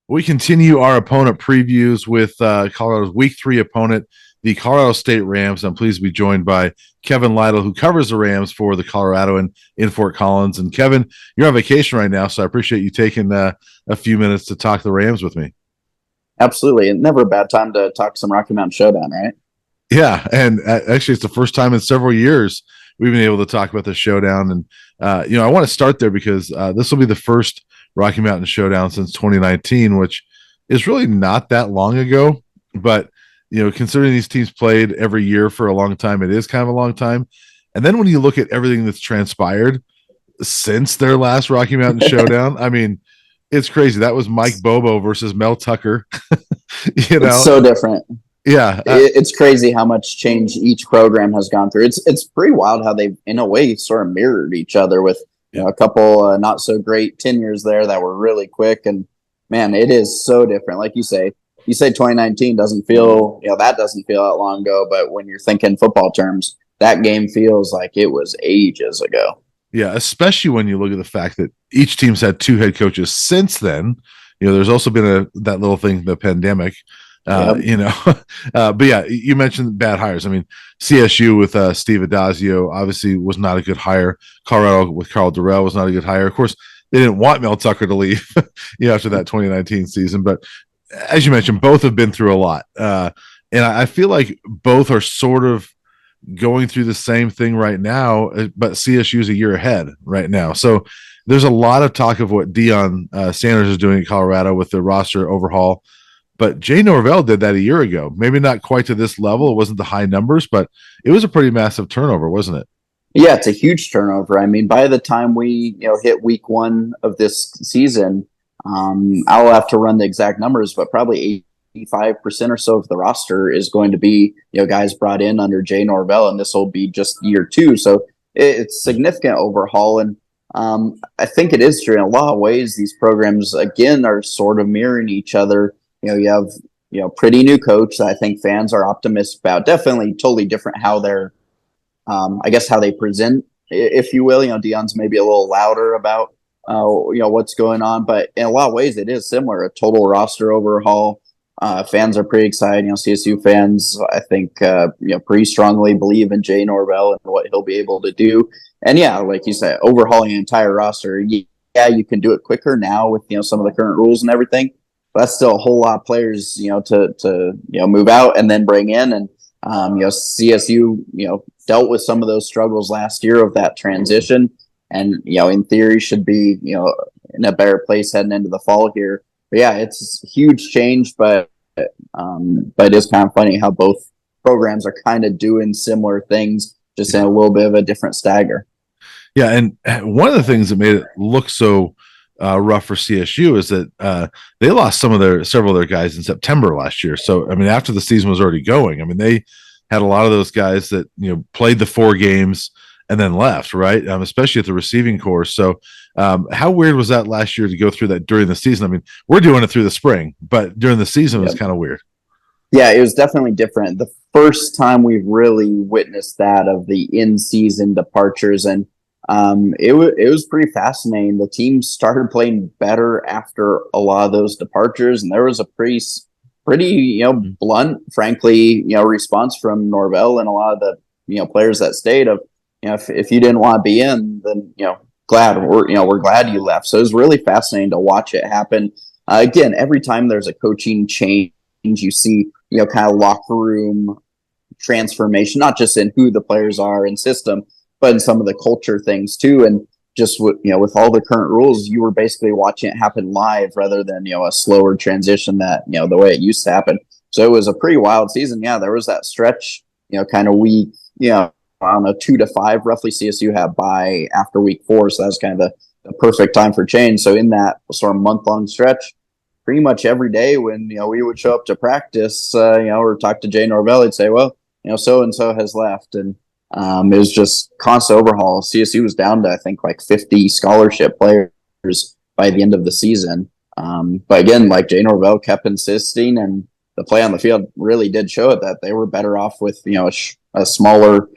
We continue our opponent previews with Colorado's Week 3 opponent, the Colorado State Rams. I'm pleased to be joined by Kevin Lytle, who covers the Rams for the Coloradoan in Fort Collins. And Kevin, you're on vacation right now, so I appreciate you taking a few minutes to talk the Rams with me. Absolutely. And never a bad time to talk some Rocky Mountain Showdown, right? Yeah, and actually, it's the first time in several years we've been able to talk about the Showdown. And I want to start there because this will be the first Rocky Mountain Showdown since 2019, which is really not that long ago. But considering these teams played every year for a long time, it is kind of a long time. And then when you look at everything that's transpired since their last Rocky Mountain Showdown, I mean, it's crazy. That was Mike Bobo versus Mel Tucker. It's so different. Yeah, it's crazy how much change each program has gone through. It's pretty wild how they, in a way, sort of mirrored each other with a couple not so great tenures there that were really quick. And man, it is so different. Like you say 2019 doesn't feel that doesn't feel that long ago, but when you're thinking football terms, that game feels like it was ages ago. Yeah, especially when you look at the fact that each team's had two head coaches since then. There's also been that little thing, the pandemic. But yeah, you mentioned bad hires. I mean, CSU with Steve Adazio obviously was not a good hire. Colorado with Carl Durrell was not a good hire. Of course, they didn't want Mel Tucker to leave after that 2019 season. But as you mentioned, both have been through a lot. And I feel like both are sort of going through the same thing right now, but CSU is a year ahead right now. So there's a lot of talk of what Deion Sanders is doing in Colorado with the roster overhaul. But Jay Norvell did that a year ago. Maybe not quite to this level. It wasn't the high numbers, but it was a pretty massive turnover, wasn't it? Yeah, it's a huge turnover. I mean, by the time we hit week 1 of this season, I'll have to run the exact numbers, but probably 85% or so of the roster is going to be guys brought in under Jay Norvell, and this will be just year 2. So it's significant overhaul, and I think it is true in a lot of ways. These programs again are sort of mirroring each other. You have pretty new coach that I think fans are optimistic about. Definitely totally different how they're, I guess how they present, if you will. Deion's maybe a little louder about, what's going on, but in a lot of ways it is similar. A total roster overhaul. Fans are pretty excited. CSU fans, I think, pretty strongly believe in Jay Norvell and what he'll be able to do. And yeah, like you said, overhauling an entire roster. Yeah, you can do it quicker now with some of the current rules and everything. But that's still a whole lot of players, to move out and then bring in. And CSU, dealt with some of those struggles last year of that transition, and in theory should be in a better place heading into the fall here. But yeah, it's a huge change, but it is kind of funny how both programs are kind of doing similar things, just in a little bit of a different stagger. Yeah, and one of the things that made it look so rough for CSU is that they lost several of their guys in September last year. So I mean, after the season was already going, I mean, they had a lot of those guys that played the 4 games and then left, right? Especially at the receiving corps. So how weird was that last year to go through that during the season? I mean, we're doing it through the spring, but during the season it was kind of weird. Yeah, it was definitely different. The first time we really witnessed that of the in-season departures, and it was pretty fascinating. The team started playing better after a lot of those departures, and there was a pretty blunt, frankly, response from Norvell and a lot of the players that stayed of if you didn't want to be in, then we're glad you left. So it was really fascinating to watch it happen. Again, every time there's a coaching change, you see kind of locker room transformation, not just in who the players are and system, but in some of the culture things too. And just with all the current rules, you were basically watching it happen live rather than a slower transition that the way it used to happen. So it was a pretty wild season. Yeah, there was that stretch, kind of week, I don't know, 2 to 5 roughly. CSU had by after week 4, so that was kind of the perfect time for change. So in that sort of month-long stretch, pretty much every day when we would show up to practice, or talk to Jay Norvell, he'd say, well, so and so has left, and it was just constant overhaul. CSU was down to I think like 50 scholarship players by the end of the season. But again, like Jay Norvell kept insisting, and the play on the field really did show it that they were better off with a smaller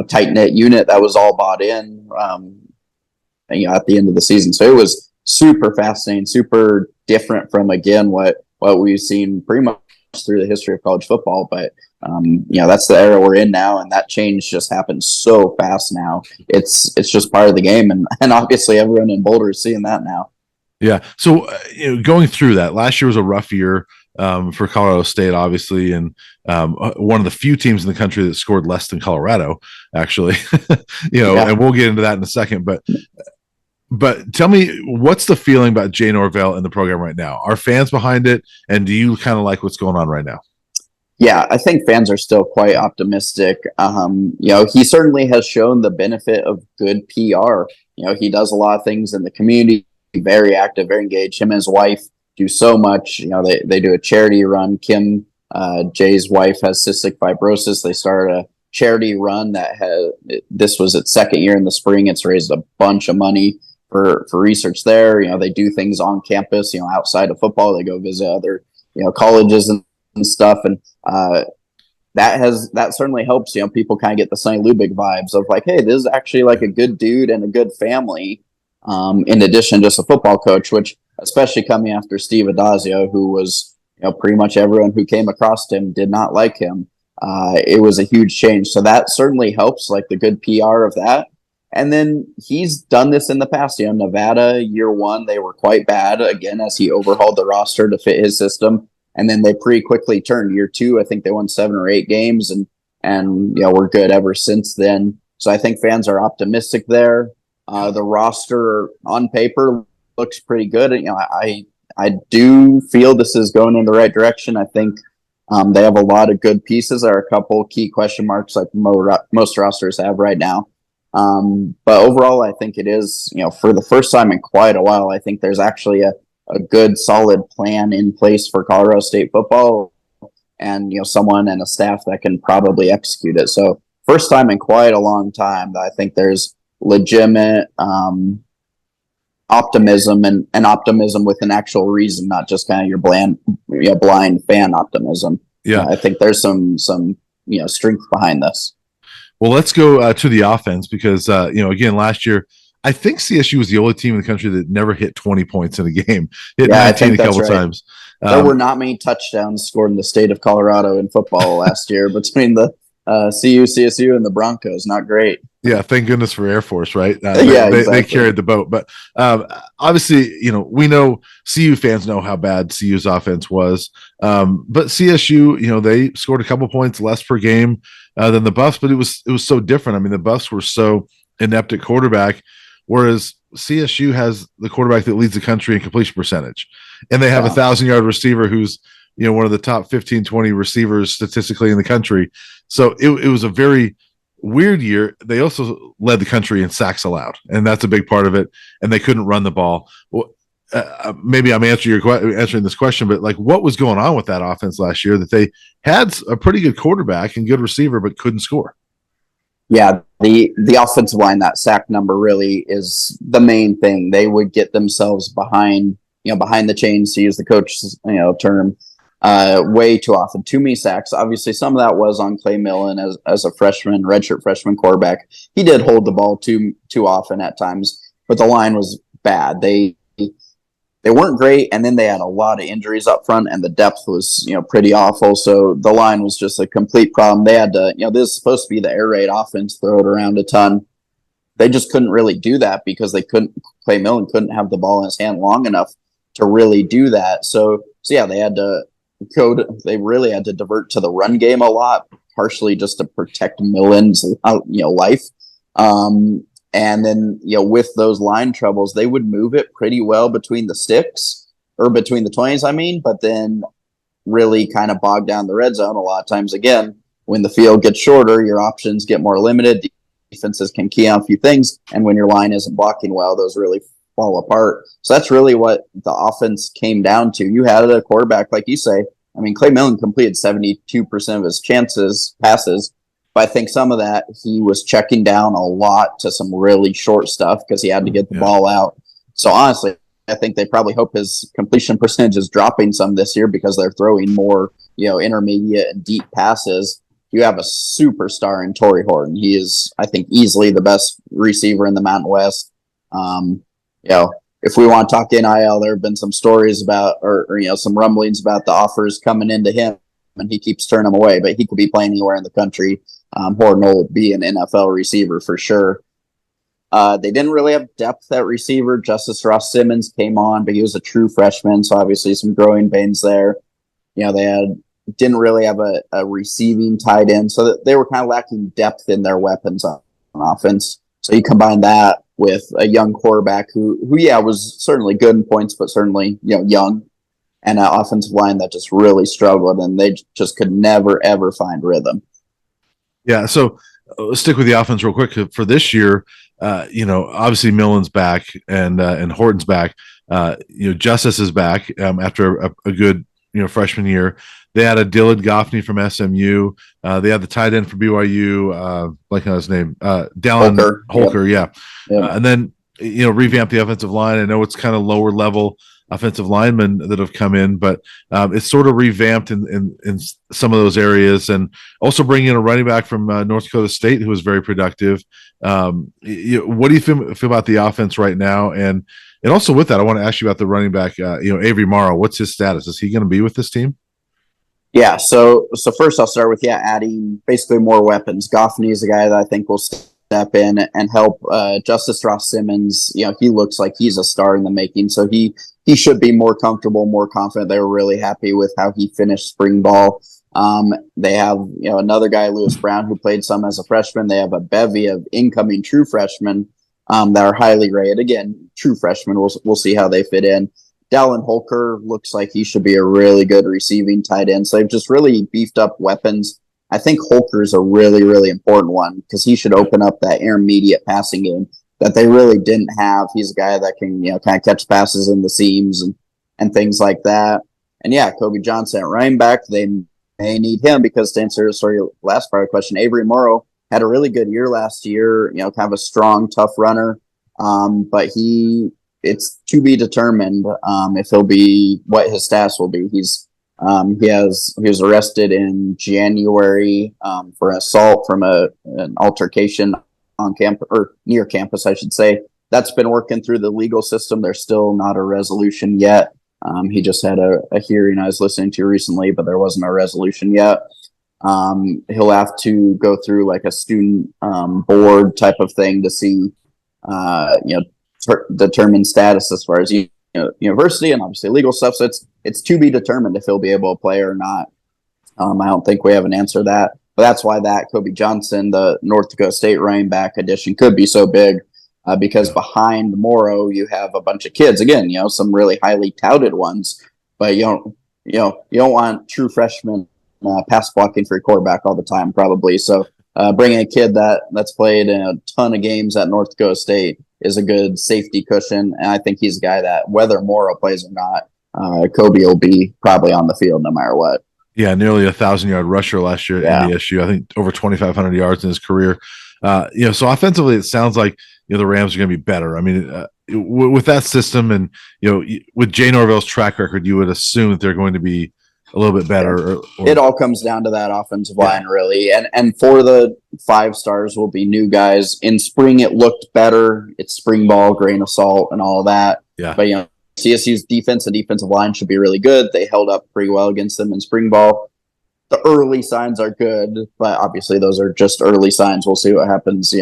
tight knit unit that was all bought in. At the end of the season, so it was super fascinating, super different from, again, what we've seen pretty much through the history of college football. But that's the era we're in now, and that change just happens so fast now. It's just part of the game, and obviously everyone in Boulder is seeing that now. Yeah. So going through that, last year was a rough year for Colorado State, obviously, and one of the few teams in the country that scored less than Colorado, actually. And we'll get into that in a second. But tell me, what's the feeling about Jay Norvell in the program right now? Are fans behind it, and do you kind of like what's going on right now? Yeah, I think fans are still quite optimistic. He certainly has shown the benefit of good PR. He does a lot of things in the community, very active, very engaged. Him and his wife do so much. They do a charity run. Kim, Jay's wife, has cystic fibrosis. They started a charity run this was its second year in the spring. It's raised a bunch of money for research there. They do things on campus, outside of football. They go visit other, colleges and stuff. And that certainly helps, people kind of get the Sonny Lubick vibes of like, hey, this is actually like a good dude and a good family. In addition to just a football coach, which, especially coming after Steve Adazio, who was, pretty much everyone who came across him did not like him. It was a huge change. So that certainly helps, like the good PR of that. And then he's done this in the past. Nevada, year one, they were quite bad, again, as he overhauled the roster to fit his system. And then they pretty quickly turned. Year two, I think they won 7 or 8 games and we're good ever since then. So I think fans are optimistic there. The roster on paper looks pretty good. I do feel this is going in the right direction. I think they have a lot of good pieces. There are a couple key question marks like most rosters have right now. But overall, I think it is, for the first time in quite a while, I think there's actually a good, solid plan in place for Colorado State football and, someone and a staff that can probably execute it. So first time in quite a long time that I think there's legitimate optimism and optimism with an actual reason, not just kind of your blind fan optimism. Yeah. I think there's some strength behind this. Well, let's go to the offense because, again, last year, I think CSU was the only team in the country that never hit 20 points in a game. Hit 19 a couple times. There were not many touchdowns scored in the state of Colorado in football last year between the CSU, and the Broncos. Not great. Yeah, thank goodness for Air Force, right? Exactly. They carried the boat. But obviously, we know CU fans know how bad CU's offense was. But CSU, they scored a couple points less per game than the Buffs, but it was so different. I mean, the Buffs were so inept at quarterback, whereas CSU has the quarterback that leads the country in completion percentage. And they have a 1,000-yard receiver who's, one of the top 15, 20 receivers statistically in the country. So it was a very weird year. They also led the country in sacks allowed, and that's a big part of it. And they couldn't run the ball. Well, maybe I'm answering this question, but like, what was going on with that offense last year that they had a pretty good quarterback and good receiver, but couldn't score? Yeah, the offensive line, that sack number really is the main thing. They would get themselves behind the chains, to use the coach's term, way too often. Too many sacks. Obviously, some of that was on Clay Millen as a redshirt freshman quarterback. He did hold the ball too often at times, but the line was bad. They weren't great, and then they had a lot of injuries up front, and the depth was pretty awful. So the line was just a complete problem. They had to, this is supposed to be the air raid offense, throw it around a ton. They just couldn't really do that because Clay Millen couldn't have the ball in his hand long enough to really do that. So yeah, they really had to divert to the run game a lot, partially just to protect Millen's life. And then, with those line troubles, they would move it pretty well between the sticks, or between the 20s, but then really kind of bog down the red zone a lot of times. Again, when the field gets shorter, your options get more limited. Defenses can key on a few things. And when your line isn't blocking well, those really fall apart. So that's really what the offense came down to. You had a quarterback, like you say. I mean, Clay Millen completed 72% of his passes. But I think some of that, he was checking down a lot to some really short stuff because he had to get the ball out. So honestly, I think they probably hope his completion percentage is dropping some this year because they're throwing more, intermediate and deep passes. You have a superstar in Torrey Horton. He is, I think, easily the best receiver in the Mountain West. if we want to talk NIL, there have been some stories about, or some rumblings about the offers coming into him, and he keeps turning them away. But he could be playing anywhere in the country. Horton will be an NFL receiver for sure. They didn't really have depth at receiver. Justice Ross Simmons came on, but he was a true freshman, so obviously some growing pains there. They didn't really have a receiving tight end, so they were kind of lacking depth in their weapons on offense. So you combine that with a young quarterback who was certainly good in points, but certainly young, and an offensive line that just really struggled, and they just could never ever find rhythm. Yeah, so let's stick with the offense real quick for this year. Obviously Millen's back and Horton's back. Justice is back after a good freshman year. They had a Dylan Goffney from SMU. They had the tight end for BYU, blanking on his name, Dallin Holker. Yep. And then revamp the offensive line. I know it's kind of lower level offensive linemen that have come in, but it's sort of revamped in some of those areas, and also bringing in a running back from North Dakota State who was very productive. What do you feel about the offense right now? And also with that, I want to ask you about the running back, Avery Morrow. What's his status? Is he going to be with this team? Yeah. So first I'll start with adding basically more weapons. Goffney is a guy that I think will step in and help. Justice Ross Simmons, he looks like he's a star in the making, so he should be more comfortable, more confident. They were really happy with how he finished spring ball. They have another guy, Lewis Brown, who played some as a freshman. They have a bevy of incoming true freshmen that are highly rated. Again, true freshmen. We'll see how they fit in. Dallin Holker looks like he should be a really good receiving tight end. So they've just really beefed up weapons. I think Holker is a really, really important one because he should open up that intermediate passing game that they really didn't have. He's a guy that can, kind of catch passes in the seams and things like that. And Kobe Johnson at running back, they may need him because, to answer your last part of the question, Avery Morrow had a really good year last year, kind of a strong, tough runner. But it's to be determined if he'll be what his stats will be. He was arrested in January for assault from an altercation on campus, or near campus, I should say. That's been working through the legal system. There's still not a resolution yet. He just had a hearing I was listening to recently, but there wasn't a resolution yet. He'll have to go through like a student board type of thing to see, determine status as far as university and obviously legal stuff. So it's to be determined if he'll be able to play or not. I don't think we have an answer to that. But that's why that Kobe Johnson, the North Dakota State running back addition, could be so big because behind Morrow you have a bunch of kids. Again, some really highly touted ones, but you don't want true freshmen pass blocking for your quarterback all the time, probably. So bringing a kid that's played in a ton of games at North Dakota State is a good safety cushion, and I think he's a guy that whether Morrow plays or not, Kobe will be probably on the field no matter what. Yeah, nearly 1,000-yard rusher last year at NDSU. I think over 2,500 yards in his career. So offensively, it sounds like the Rams are going to be better. I mean, with that system and with Jay Norvell's track record, you would assume that they're going to be a little bit better. It all comes down to that offensive line, really. And for the 5 stars will be new guys. In spring, it looked better. It's spring ball, grain of salt, and all of that. Yeah. But CSU's defense and defensive line should be really good. They held up pretty well against them in spring ball. The early signs are good, but obviously those are just early signs. We'll see what happens.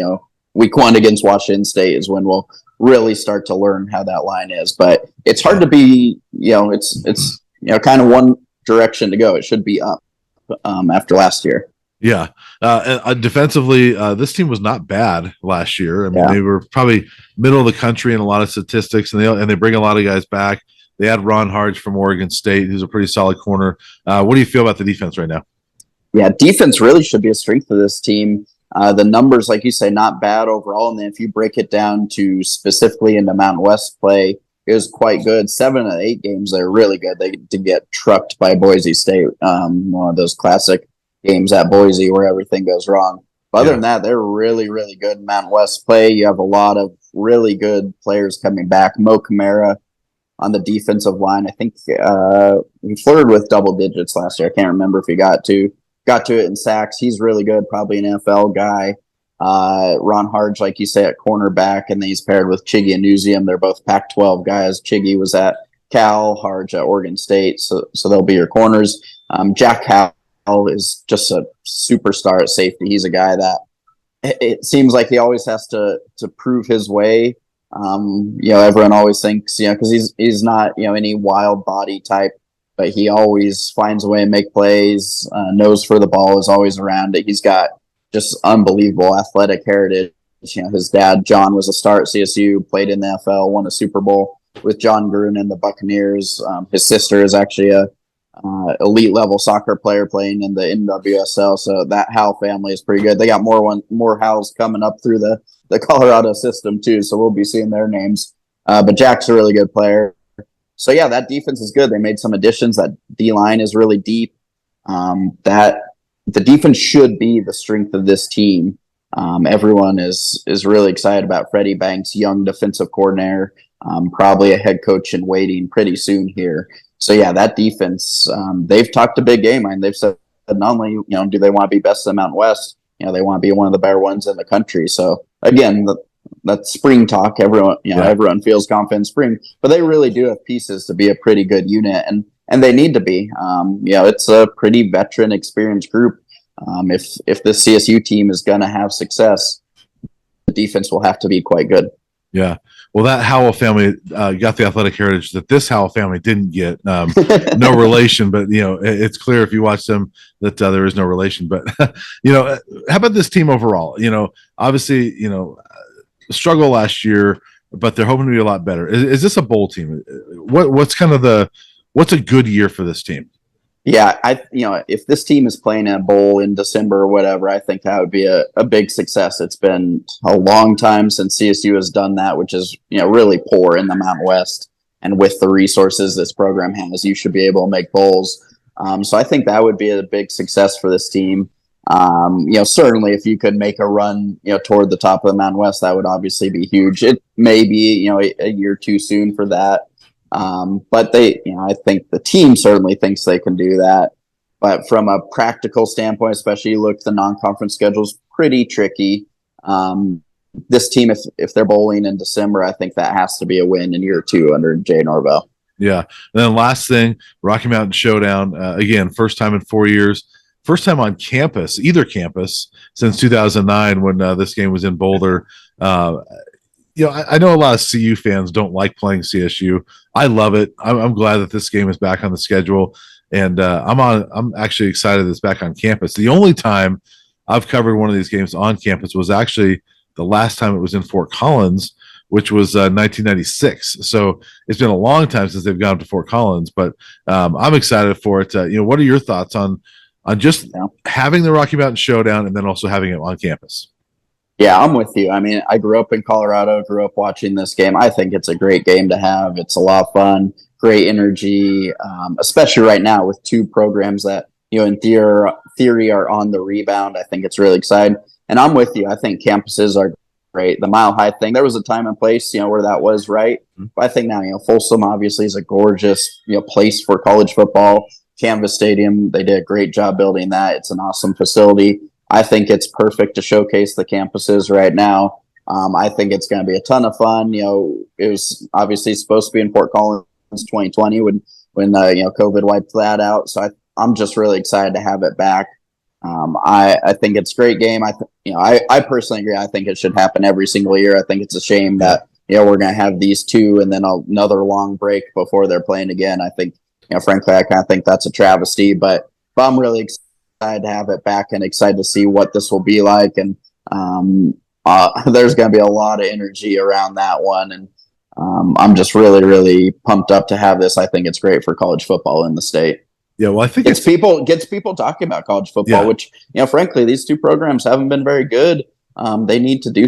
Week 1 against Washington State is when we'll really start to learn how that line is. But it's hard to be, it's kind of one direction to go. It should be up after last year. Yeah. Defensively, this team was not bad last year. I mean, they were probably middle of the country in a lot of statistics, and they bring a lot of guys back. They had Ron Harge from Oregon State, who's a pretty solid corner. What do you feel about the defense right now? Yeah, defense really should be a strength of this team. The numbers, like you say, not bad overall. And then if you break it down to specifically into Mountain West play, it was quite good. 7 of 8 games, they're really good. They did get trucked by Boise State, one of those classic games at Boise where everything goes wrong. But other than that, they're really, really good in Mountain West play. You have a lot of really good players coming back. Mo Camara on the defensive line, I think he flirted with double digits last year. I can't remember if he got to it in sacks. He's really good, probably an NFL guy. Ron Harge, like you say, at cornerback, and then he's paired with Chiggy and Newsium. They're both Pac-12 guys. Chiggy was at Cal, Harge at Oregon State, so they'll be your corners. Jack Howell is just a superstar at safety. He's a guy that it seems like he always has to prove his way. Everyone always thinks, because he's not, any wild body type, but he always finds a way to make plays, nose for the ball, is always around it. He's got just unbelievable athletic heritage. His dad, John, was a star at CSU, played in the NFL, won a Super Bowl with John Gruden and the Buccaneers. His sister is actually a elite level soccer player playing in the NWSL. So that Howell family is pretty good. They got more Howells coming up through the Colorado system too. So we'll be seeing their names. But Jack's a really good player. So yeah, that defense is good. They made some additions. That D line is really deep. That the defense should be the strength of this team. Everyone is really excited about Freddie Banks, young defensive coordinator, probably a head coach in waiting pretty soon here. So yeah, that defense, they've talked a big game, and they've said not only do they want to be best in the Mountain West, they want to be one of the better ones in the country. So again, that's spring talk. Everyone feels confident in spring, but they really do have pieces to be a pretty good unit, and they need to be. It's a pretty veteran, experienced group. If the CSU team is going to have success, the defense will have to be quite good. Yeah. Well, that Howell family got the athletic heritage that this Howell family didn't get. No relation, but it's clear if you watch them that there is no relation. But how about this team overall? Obviously, struggle last year, but they're hoping to be a lot better. Is this a bowl team? What's a good year for this team? Yeah, if this team is playing a bowl in December or whatever, I think that would be a big success. It's been a long time since CSU has done that, which is, really poor in the Mountain West. And with the resources this program has, you should be able to make bowls. So I think that would be a big success for this team. Certainly if you could make a run, toward the top of the Mountain West, that would obviously be huge. It may be, a year too soon for that. But I think the team certainly thinks they can do that. But from a practical standpoint, especially look, the non-conference schedule is pretty tricky. This team, if they're bowling in December, I think that has to be a win in year 2 under Jay Norvell. Yeah. And then last thing, Rocky Mountain Showdown, again, first time in 4 years, first time on campus, either campus, since 2009 when this game was in Boulder. I know a lot of CU fans don't like playing CSU. I love it. I'm glad that this game is back on the schedule, and I'm actually excited that it's back on campus. The only time I've covered one of these games on campus was actually the last time it was in Fort Collins, which was 1996. So it's been a long time since they've gone to Fort Collins, but I'm excited for it. What are your thoughts on just having the Rocky Mountain Showdown and then also having it on campus? Yeah, I'm with you. I mean, I grew up in Colorado, grew up watching this game. I think it's a great game to have. It's a lot of fun, great energy, especially right now with two programs that, in theory are on the rebound. I think it's really exciting. And I'm with you. I think campuses are great. The Mile High thing, there was a time and place, where that was right. But I think now, Folsom obviously is a gorgeous, place for college football. Canvas Stadium, they did a great job building that. It's an awesome facility. I think it's perfect to showcase the campuses right now. I think it's going to be a ton of fun. It was obviously supposed to be in Fort Collins 2020 when COVID wiped that out. So I'm just really excited to have it back. I think it's a great game. I personally agree. I think it should happen every single year. I think it's a shame that we're going to have these two and then another long break before they're playing again. I think frankly, I kind of think that's a travesty. But I'm really excited to have it back and excited to see what this will be like. And there's going to be a lot of energy around that one. And I'm just really, really pumped up to have this. I think it's great for college football in the state. Yeah, well, I think gets people talking about college football, which, frankly, these two programs haven't been very good. They need to do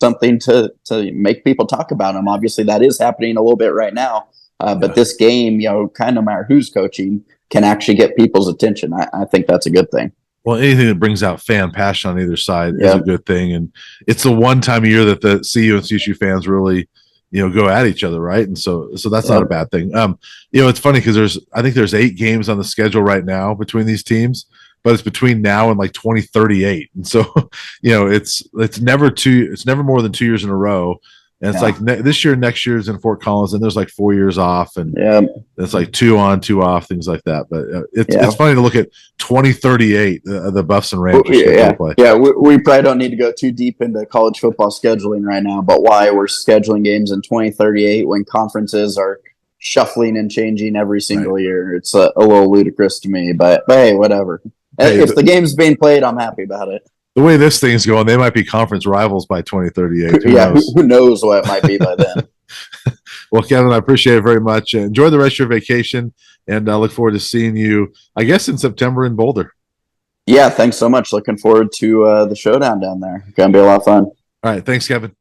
something to make people talk about them. Obviously, that is happening a little bit right now. But this game, kind of no matter who's coaching, can actually get people's attention. I think that's a good thing. Well, anything that brings out fan passion on either side is a good thing. And it's the one time a year that the CU and CSU fans really, go at each other, right? And so that's not a bad thing. It's funny because I think there's 8 games on the schedule right now between these teams. but it's between now and like 2038. And so, it's never more than 2 years in a row. And it's like this year, next year's in Fort Collins, and there's like 4 years off, and it's like 2 on, 2 off, things like that. But it's funny to look at 2038, the Buffs and Rangers play. Yeah, we probably don't need to go too deep into college football scheduling right now, but why we're scheduling games in 2038 when conferences are shuffling and changing every single year? It's a little ludicrous to me, but hey, whatever. Hey, if the game's being played, I'm happy about it. The way this thing's going, they might be conference rivals by 2038. Who knows what it might be by then. Well, Kevin, I appreciate it very much. Enjoy the rest of your vacation, and I look forward to seeing you, I guess, in September in Boulder. Yeah, thanks so much. Looking forward to the showdown down there. It's going to be a lot of fun. All right. Thanks, Kevin.